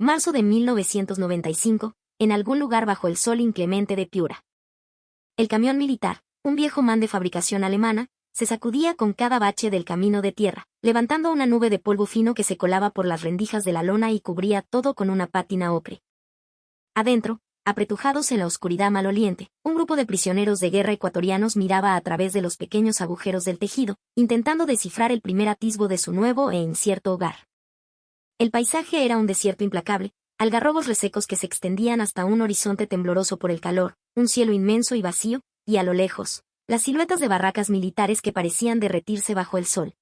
Marzo de 1995, en algún lugar bajo el sol inclemente de Piura. El camión militar, un viejo MAN de fabricación alemana, se sacudía con cada bache del camino de tierra, levantando una nube de polvo fino que se colaba por las rendijas de la lona y cubría todo con una pátina ocre. Adentro, apretujados en la oscuridad maloliente, un grupo de prisioneros de guerra ecuatorianos miraba a través de los pequeños agujeros del tejido, intentando descifrar el primer atisbo de su nuevo e incierto hogar. El paisaje era un desierto implacable, algarrobos resecos que se extendían hasta un horizonte tembloroso por el calor, un cielo inmenso y vacío, y a lo lejos, las siluetas de barracas militares que parecían derretirse bajo el sol.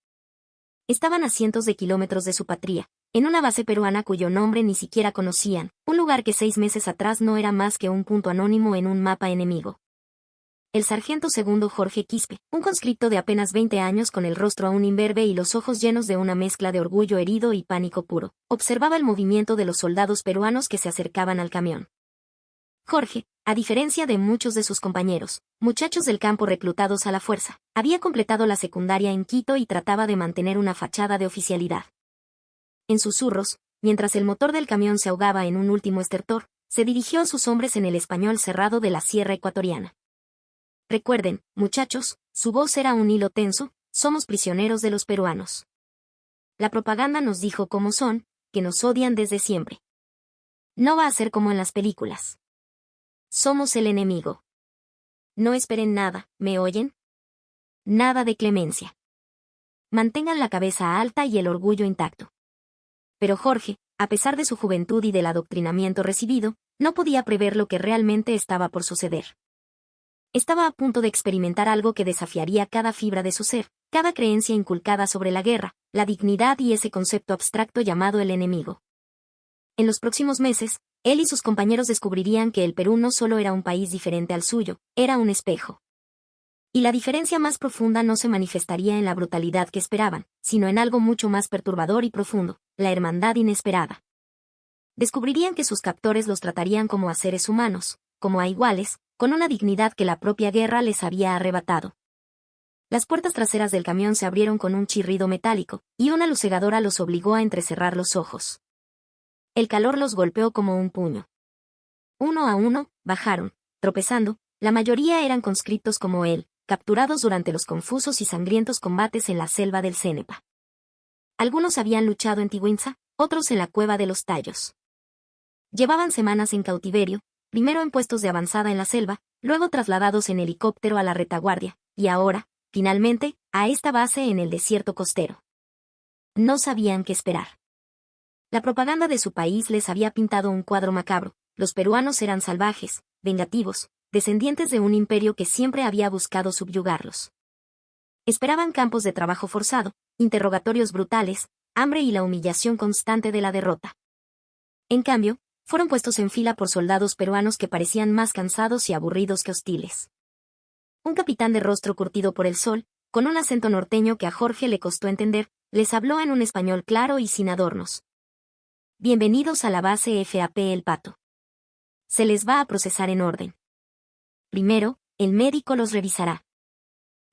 Estaban a cientos de kilómetros de su patria, en una base peruana cuyo nombre ni siquiera conocían, un lugar que 6 meses atrás no era más que un punto anónimo en un mapa enemigo. El sargento segundo Jorge Quispe, un conscripto de apenas 20 años con el rostro aún imberbe y los ojos llenos de una mezcla de orgullo herido y pánico puro, observaba el movimiento de los soldados peruanos que se acercaban al camión. Jorge, a diferencia de muchos de sus compañeros, muchachos del campo reclutados a la fuerza, había completado la secundaria en Quito y trataba de mantener una fachada de oficialidad. En susurros, mientras el motor del camión se ahogaba en un último estertor, se dirigió a sus hombres en el español cerrado de la sierra ecuatoriana. Recuerden, muchachos, su voz era un hilo tenso, somos prisioneros de los peruanos. La propaganda nos dijo cómo son, que nos odian desde siempre. No va a ser como en las películas. Somos el enemigo. No esperen nada, ¿me oyen? Nada de clemencia. Mantengan la cabeza alta y el orgullo intacto. Pero Jorge, a pesar de su juventud y del adoctrinamiento recibido, no podía prever lo que realmente estaba por suceder. Estaba a punto de experimentar algo que desafiaría cada fibra de su ser, cada creencia inculcada sobre la guerra, la dignidad y ese concepto abstracto llamado el enemigo. En los próximos meses, él y sus compañeros descubrirían que el Perú no solo era un país diferente al suyo, era un espejo. Y la diferencia más profunda no se manifestaría en la brutalidad que esperaban, sino en algo mucho más perturbador y profundo, la hermandad inesperada. Descubrirían que sus captores los tratarían como a seres humanos, como a iguales, con una dignidad que la propia guerra les había arrebatado. Las puertas traseras del camión se abrieron con un chirrido metálico, y una luz cegadora los obligó a entrecerrar los ojos. El calor los golpeó como un puño. Uno a uno, bajaron, tropezando, la mayoría eran conscriptos como él, capturados durante los confusos y sangrientos combates en la selva del Cenepa. Algunos habían luchado en Tigüinza, otros en la cueva de los Tallos. Llevaban semanas en cautiverio, primero en puestos de avanzada en la selva, luego trasladados en helicóptero a la retaguardia, y ahora, finalmente, a esta base en el desierto costero. No sabían qué esperar. La propaganda de su país les había pintado un cuadro macabro. Los peruanos eran salvajes, vengativos, descendientes de un imperio que siempre había buscado subyugarlos. Esperaban campos de trabajo forzado, interrogatorios brutales, hambre y la humillación constante de la derrota. En cambio, fueron puestos en fila por soldados peruanos que parecían más cansados y aburridos que hostiles. Un capitán de rostro curtido por el sol, con un acento norteño que a Jorge le costó entender, les habló en un español claro y sin adornos. Bienvenidos a la base FAP El Pato. Se les va a procesar en orden. Primero, el médico los revisará.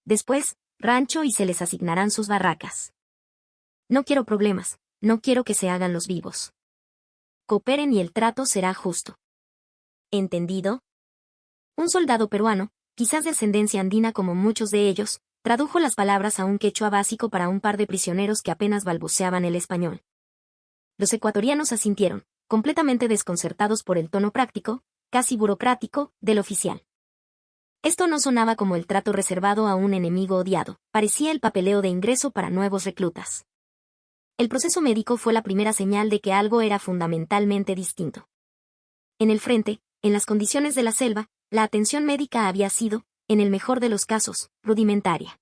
Después, rancho y se les asignarán sus barracas. No quiero problemas, no quiero que se hagan los vivos. Cooperen y el trato será justo. ¿Entendido? Un soldado peruano, quizás de ascendencia andina como muchos de ellos, tradujo las palabras a un quechua básico para un par de prisioneros que apenas balbuceaban el español. Los ecuatorianos asintieron, completamente desconcertados por el tono práctico, casi burocrático, del oficial. Esto no sonaba como el trato reservado a un enemigo odiado, parecía el papeleo de ingreso para nuevos reclutas. El proceso médico fue la primera señal de que algo era fundamentalmente distinto. En el frente, en las condiciones de la selva, la atención médica había sido, en el mejor de los casos, rudimentaria.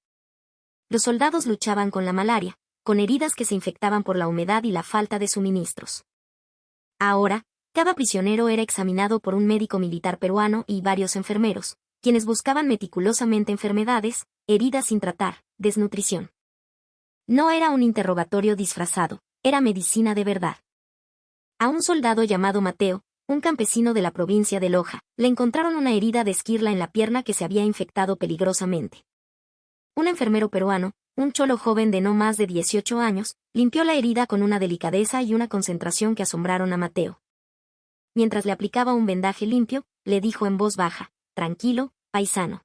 Los soldados luchaban con la malaria, con heridas que se infectaban por la humedad y la falta de suministros. Ahora, cada prisionero era examinado por un médico militar peruano y varios enfermeros, quienes buscaban meticulosamente enfermedades, heridas sin tratar, desnutrición. No era un interrogatorio disfrazado, era medicina de verdad. A un soldado llamado Mateo, un campesino de la provincia de Loja, le encontraron una herida de esquirla en la pierna que se había infectado peligrosamente. Un enfermero peruano, un cholo joven de no más de 18 años, limpió la herida con una delicadeza y una concentración que asombraron a Mateo. Mientras le aplicaba un vendaje limpio, le dijo en voz baja: «Tranquilo, paisano.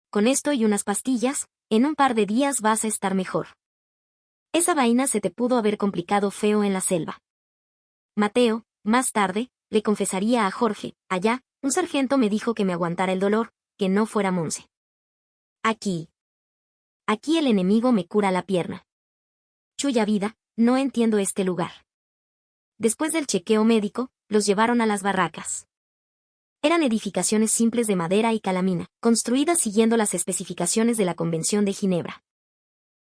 Con esto y unas pastillas, en un par de días vas a estar mejor. Esa vaina se te pudo haber complicado feo en la selva». Mateo, más tarde, le confesaría a Jorge: «Allá, un sargento me dijo que me aguantara el dolor, que no fuera monse. Aquí el enemigo me cura la pierna. Chuya vida, no entiendo este lugar». Después del chequeo médico, los llevaron a las barracas. Eran edificaciones simples de madera y calamina, construidas siguiendo las especificaciones de la Convención de Ginebra.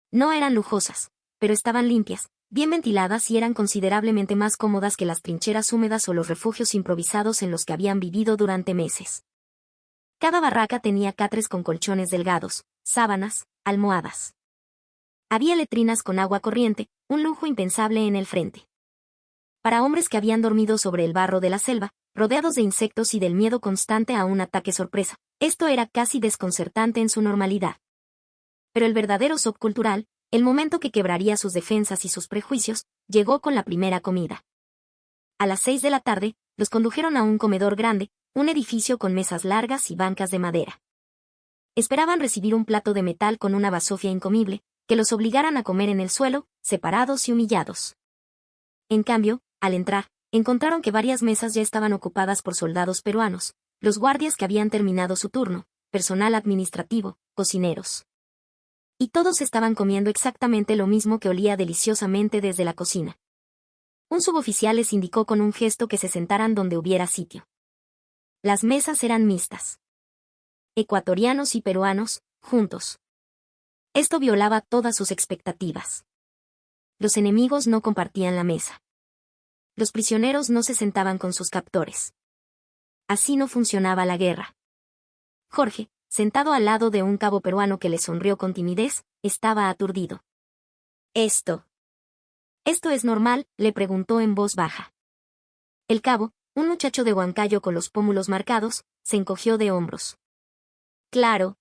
No eran lujosas, pero estaban limpias, bien ventiladas y eran considerablemente más cómodas que las trincheras húmedas o los refugios improvisados en los que habían vivido durante meses. Cada barraca tenía catres con colchones delgados, sábanas, almohadas. Había letrinas con agua corriente, un lujo impensable en el frente. Para hombres que habían dormido sobre el barro de la selva, rodeados de insectos y del miedo constante a un ataque sorpresa, esto era casi desconcertante en su normalidad. Pero el verdadero shock cultural, el momento que quebraría sus defensas y sus prejuicios, llegó con la primera comida. A las 6 de la tarde, los condujeron a un comedor grande, un edificio con mesas largas y bancas de madera. Esperaban recibir un plato de metal con una basofia incomible, que los obligaran a comer en el suelo, separados y humillados. En cambio, al entrar, encontraron que varias mesas ya estaban ocupadas por soldados peruanos, los guardias que habían terminado su turno, personal administrativo, cocineros. Y todos estaban comiendo exactamente lo mismo que olía deliciosamente desde la cocina. Un suboficial les indicó con un gesto que se sentaran donde hubiera sitio. Las mesas eran mixtas. Ecuatorianos y peruanos, juntos. Esto violaba todas sus expectativas. Los enemigos no compartían la mesa. Los prisioneros no se sentaban con sus captores. Así no funcionaba la guerra. Jorge, sentado al lado de un cabo peruano que le sonrió con timidez, estaba aturdido. «¿Esto es normal?», le preguntó en voz baja. El cabo, un muchacho de Huancayo con los pómulos marcados, se encogió de hombros. «Claro,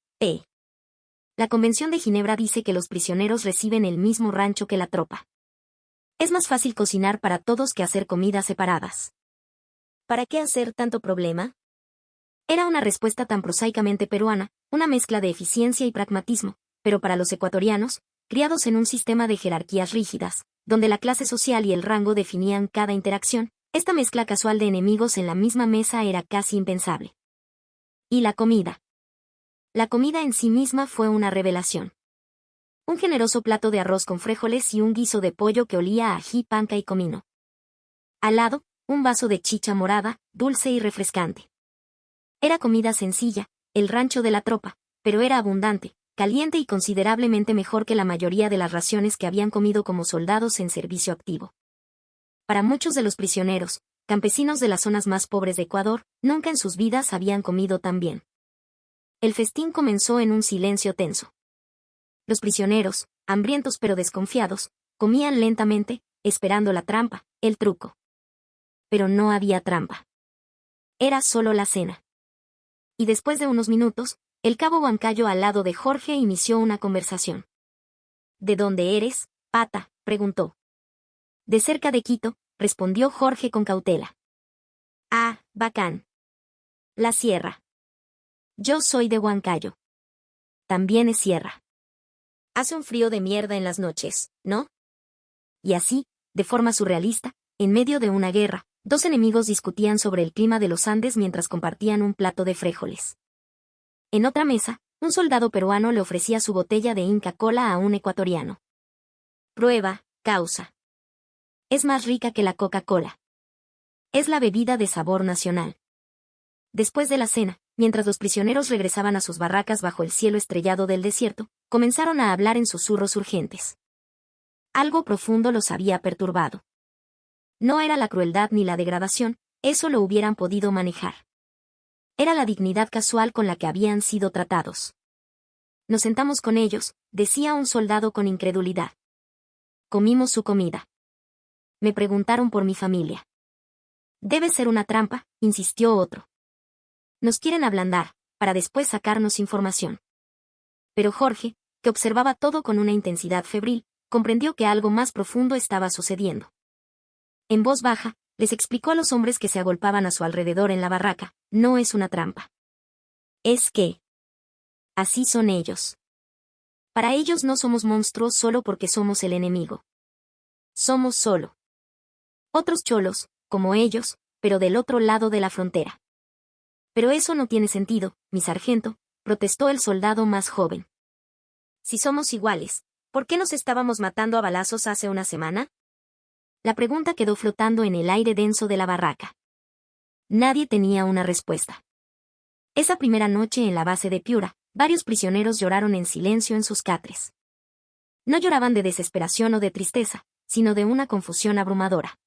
La Convención de Ginebra dice que los prisioneros reciben el mismo rancho que la tropa. Es más fácil cocinar para todos que hacer comidas separadas. ¿Para qué hacer tanto problema?». Era una respuesta tan prosaicamente peruana, una mezcla de eficiencia y pragmatismo, pero para los ecuatorianos, criados en un sistema de jerarquías rígidas, donde la clase social y el rango definían cada interacción, esta mezcla casual de enemigos en la misma mesa era casi impensable. Y la comida. La comida en sí misma fue una revelación. Un generoso plato de arroz con frijoles y un guiso de pollo que olía a ají, panca y comino. Al lado, un vaso de chicha morada, dulce y refrescante. Era comida sencilla, el rancho de la tropa, pero era abundante, caliente y considerablemente mejor que la mayoría de las raciones que habían comido como soldados en servicio activo. Para muchos de los prisioneros, campesinos de las zonas más pobres de Ecuador, nunca en sus vidas habían comido tan bien. El festín comenzó en un silencio tenso. Los prisioneros, hambrientos pero desconfiados, comían lentamente, esperando la trampa, el truco. Pero no había trampa. Era solo la cena. Y después de unos minutos, el cabo Huancayo al lado de Jorge inició una conversación. «¿De dónde eres, pata?», preguntó. «De cerca de Quito», respondió Jorge con cautela. «Ah, bacán. La sierra. Yo soy de Huancayo. También es sierra. Hace un frío de mierda en las noches, ¿no?». Y así, de forma surrealista, en medio de una guerra, dos enemigos discutían sobre el clima de los Andes mientras compartían un plato de frijoles. En otra mesa, un soldado peruano le ofrecía su botella de Inca Kola a un ecuatoriano. «Prueba, causa. Es más rica que la Coca-Cola. Es la bebida de sabor nacional». Después de la cena, mientras los prisioneros regresaban a sus barracas bajo el cielo estrellado del desierto, comenzaron a hablar en susurros urgentes. Algo profundo los había perturbado. No era la crueldad ni la degradación, eso lo hubieran podido manejar. Era la dignidad casual con la que habían sido tratados. «Nos sentamos con ellos», decía un soldado con incredulidad. «Comimos su comida. Me preguntaron por mi familia». «Debe ser una trampa», insistió otro. «Nos quieren ablandar, para después sacarnos información». Pero Jorge, que observaba todo con una intensidad febril, comprendió que algo más profundo estaba sucediendo. En voz baja, les explicó a los hombres que se agolpaban a su alrededor en la barraca: no es una trampa. Es que así son ellos. Para ellos no somos monstruos solo porque somos el enemigo. Somos solo otros cholos, como ellos, pero del otro lado de la frontera. Pero eso no tiene sentido, mi sargento, protestó el soldado más joven. Si somos iguales, ¿por qué nos estábamos matando a balazos hace una semana? La pregunta quedó flotando en el aire denso de la barraca. Nadie tenía una respuesta. Esa primera noche en la base de Piura, varios prisioneros lloraron en silencio en sus catres. No lloraban de desesperación o de tristeza, sino de una confusión abrumadora.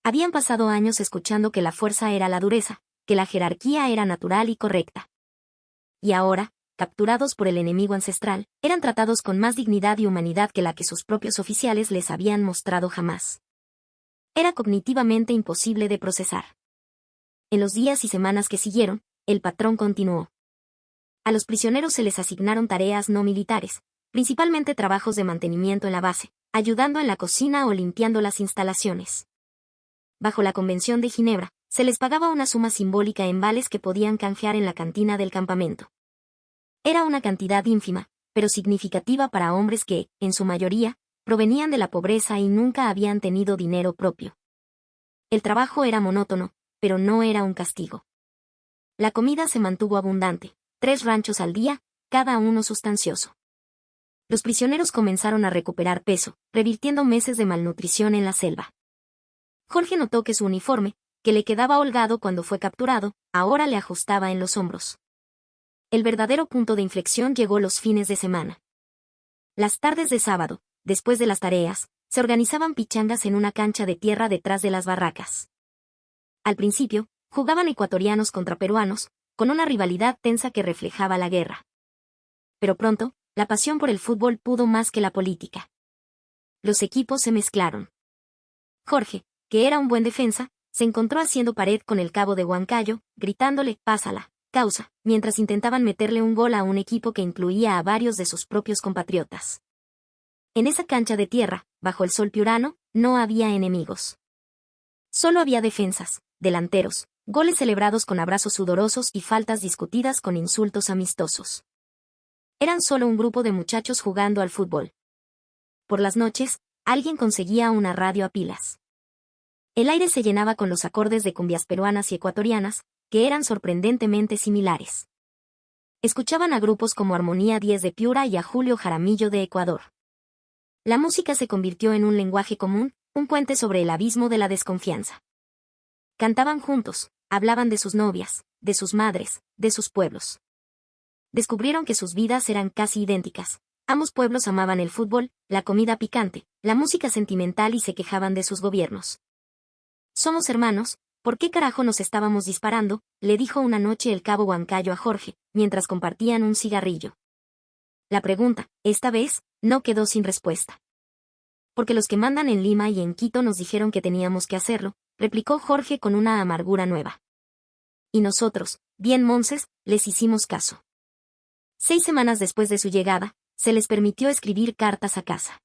Habían pasado años escuchando que la fuerza era la dureza, que la jerarquía era natural y correcta. Y ahora, capturados por el enemigo ancestral, eran tratados con más dignidad y humanidad que la que sus propios oficiales les habían mostrado jamás. Era cognitivamente imposible de procesar. En los días y semanas que siguieron, el patrón continuó. A los prisioneros se les asignaron tareas no militares, principalmente trabajos de mantenimiento en la base, ayudando en la cocina o limpiando las instalaciones. Bajo la Convención de Ginebra, se les pagaba una suma simbólica en vales que podían canjear en la cantina del campamento. Era una cantidad ínfima, pero significativa para hombres que, en su mayoría, provenían de la pobreza y nunca habían tenido dinero propio. El trabajo era monótono, pero no era un castigo. La comida se mantuvo abundante, 3 ranchos al día, cada uno sustancioso. Los prisioneros comenzaron a recuperar peso, revirtiendo meses de malnutrición en la selva. Jorge notó que su uniforme, que le quedaba holgado cuando fue capturado, ahora le ajustaba en los hombros. El verdadero punto de inflexión llegó los fines de semana. Las tardes de sábado, después de las tareas, se organizaban pichangas en una cancha de tierra detrás de las barracas. Al principio, jugaban ecuatorianos contra peruanos, con una rivalidad tensa que reflejaba la guerra. Pero pronto, la pasión por el fútbol pudo más que la política. Los equipos se mezclaron. Jorge, que era un buen defensa, se encontró haciendo pared con el cabo de Huancayo, gritándole: «Pásala, causa», mientras intentaban meterle un gol a un equipo que incluía a varios de sus propios compatriotas. En esa cancha de tierra, bajo el sol piurano, no había enemigos. Solo había defensas, delanteros, goles celebrados con abrazos sudorosos y faltas discutidas con insultos amistosos. Eran solo un grupo de muchachos jugando al fútbol. Por las noches, alguien conseguía una radio a pilas. El aire se llenaba con los acordes de cumbias peruanas y ecuatorianas, que eran sorprendentemente similares. Escuchaban a grupos como Armonía 10 de Piura y a Julio Jaramillo de Ecuador. La música se convirtió en un lenguaje común, un puente sobre el abismo de la desconfianza. Cantaban juntos, hablaban de sus novias, de sus madres, de sus pueblos. Descubrieron que sus vidas eran casi idénticas. Ambos pueblos amaban el fútbol, la comida picante, la música sentimental y se quejaban de sus gobiernos. «Somos hermanos, ¿por qué carajo nos estábamos disparando?», le dijo una noche el cabo Huancayo a Jorge, mientras compartían un cigarrillo. La pregunta, esta vez, no quedó sin respuesta. «Porque los que mandan en Lima y en Quito nos dijeron que teníamos que hacerlo», replicó Jorge con una amargura nueva. «Y nosotros, bien monces, les hicimos caso». 6 semanas después de su llegada, se les permitió escribir cartas a casa.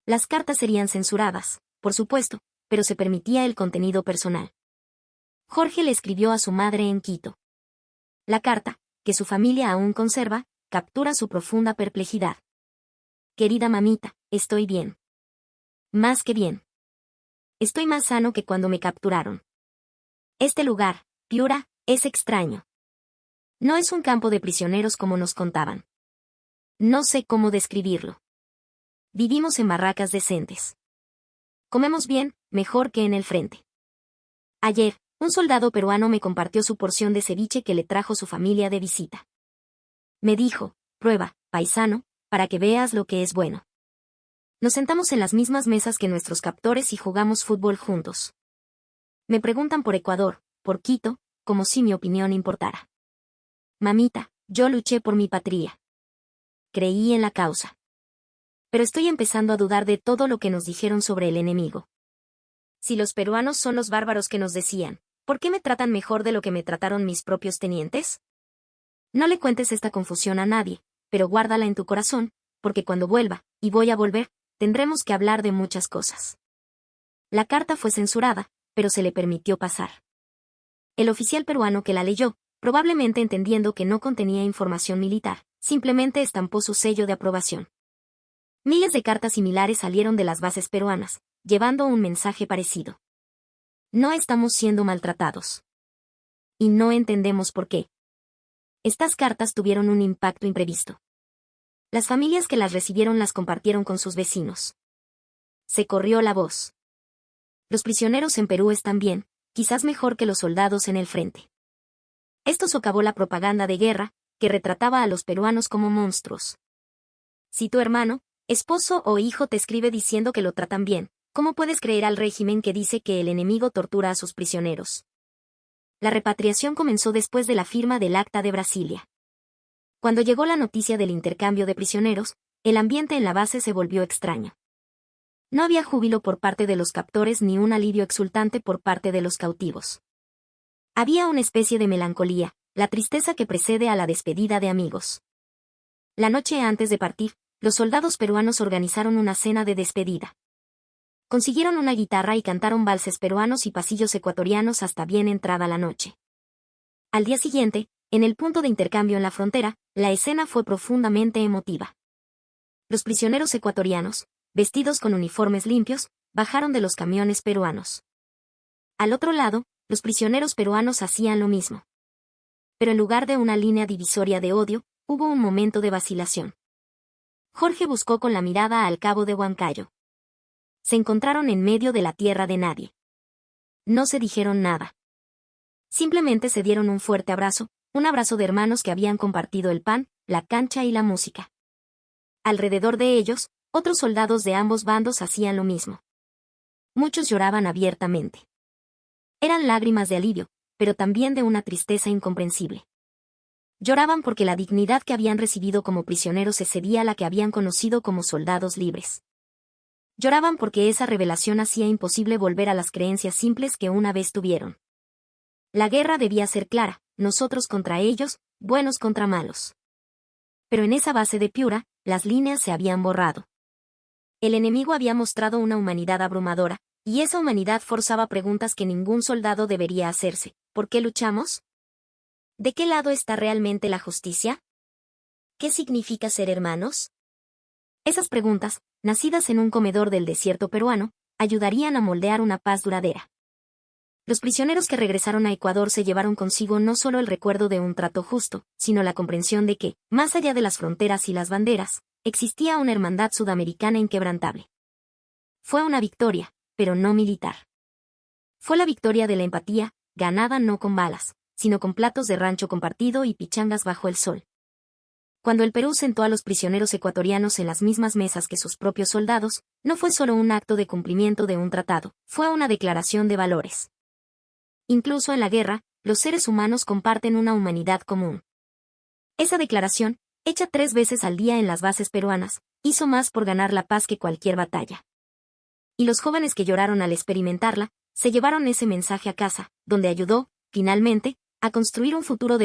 Las cartas serían censuradas, por supuesto, pero se permitía el contenido personal. Jorge le escribió a su madre en Quito. La carta, que su familia aún conserva, captura su profunda perplejidad. «Querida mamita, estoy bien. Más que bien. Estoy más sano que cuando me capturaron. Este lugar, Piura, es extraño. No es un campo de prisioneros como nos contaban. No sé cómo describirlo. Vivimos en barracas decentes. Comemos bien, mejor que en el frente. Ayer, un soldado peruano me compartió su porción de ceviche que le trajo su familia de visita. Me dijo: «Prueba, paisano, para que veas lo que es bueno». Nos sentamos en las mismas mesas que nuestros captores y jugamos fútbol juntos. Me preguntan por Ecuador, por Quito, como si mi opinión importara. Mamita, yo luché por mi patria. Creí en la causa. Pero estoy empezando a dudar de todo lo que nos dijeron sobre el enemigo. Si los peruanos son los bárbaros que nos decían, ¿por qué me tratan mejor de lo que me trataron mis propios tenientes? No le cuentes esta confusión a nadie, pero guárdala en tu corazón, porque cuando vuelva, y voy a volver, tendremos que hablar de muchas cosas. La carta fue censurada, pero se le permitió pasar. El oficial peruano que la leyó, probablemente entendiendo que no contenía información militar, simplemente estampó su sello de aprobación. Miles de cartas similares salieron de las bases peruanas, llevando un mensaje parecido. No estamos siendo maltratados. Y no entendemos por qué. Estas cartas tuvieron un impacto imprevisto. Las familias que las recibieron las compartieron con sus vecinos. Se corrió la voz. Los prisioneros en Perú están bien, quizás mejor que los soldados en el frente. Esto socavó la propaganda de guerra, que retrataba a los peruanos como monstruos. Si tu hermano, esposo o hijo te escribe diciendo que lo tratan bien, ¿cómo puedes creer al régimen que dice que el enemigo tortura a sus prisioneros? La repatriación comenzó después de la firma del Acta de Brasilia. Cuando llegó la noticia del intercambio de prisioneros, el ambiente en la base se volvió extraño. No había júbilo por parte de los captores ni un alivio exultante por parte de los cautivos. Había una especie de melancolía, la tristeza que precede a la despedida de amigos. La noche antes de partir, los soldados peruanos organizaron una cena de despedida. Consiguieron una guitarra y cantaron valses peruanos y pasillos ecuatorianos hasta bien entrada la noche. Al día siguiente, en el punto de intercambio en la frontera, la escena fue profundamente emotiva. Los prisioneros ecuatorianos, vestidos con uniformes limpios, bajaron de los camiones peruanos. Al otro lado, los prisioneros peruanos hacían lo mismo. Pero en lugar de una línea divisoria de odio, hubo un momento de vacilación. Jorge buscó con la mirada al cabo de Huancayo. Se encontraron en medio de la tierra de nadie. No se dijeron nada. Simplemente se dieron un fuerte abrazo, un abrazo de hermanos que habían compartido el pan, la cancha y la música. Alrededor de ellos, otros soldados de ambos bandos hacían lo mismo. Muchos lloraban abiertamente. Eran lágrimas de alivio, pero también de una tristeza incomprensible. Lloraban porque la dignidad que habían recibido como prisioneros excedía a la que habían conocido como soldados libres. Lloraban porque esa revelación hacía imposible volver a las creencias simples que una vez tuvieron. La guerra debía ser clara, nosotros contra ellos, buenos contra malos. Pero en esa base de Piura, las líneas se habían borrado. El enemigo había mostrado una humanidad abrumadora, y esa humanidad forzaba preguntas que ningún soldado debería hacerse. ¿Por qué luchamos? ¿De qué lado está realmente la justicia? ¿Qué significa ser hermanos? Esas preguntas, nacidas en un comedor del desierto peruano, ayudarían a moldear una paz duradera. Los prisioneros que regresaron a Ecuador se llevaron consigo no solo el recuerdo de un trato justo, sino la comprensión de que, más allá de las fronteras y las banderas, existía una hermandad sudamericana inquebrantable. Fue una victoria, pero no militar. Fue la victoria de la empatía, ganada no con balas, sino con platos de rancho compartido y pichangas bajo el sol. Cuando el Perú sentó a los prisioneros ecuatorianos en las mismas mesas que sus propios soldados, no fue solo un acto de cumplimiento de un tratado, fue una declaración de valores. Incluso en la guerra, los seres humanos comparten una humanidad común. Esa declaración, hecha 3 veces al día en las bases peruanas, hizo más por ganar la paz que cualquier batalla. Y los jóvenes que lloraron al experimentarla, se llevaron ese mensaje a casa, donde ayudó, finalmente, a construir un futuro de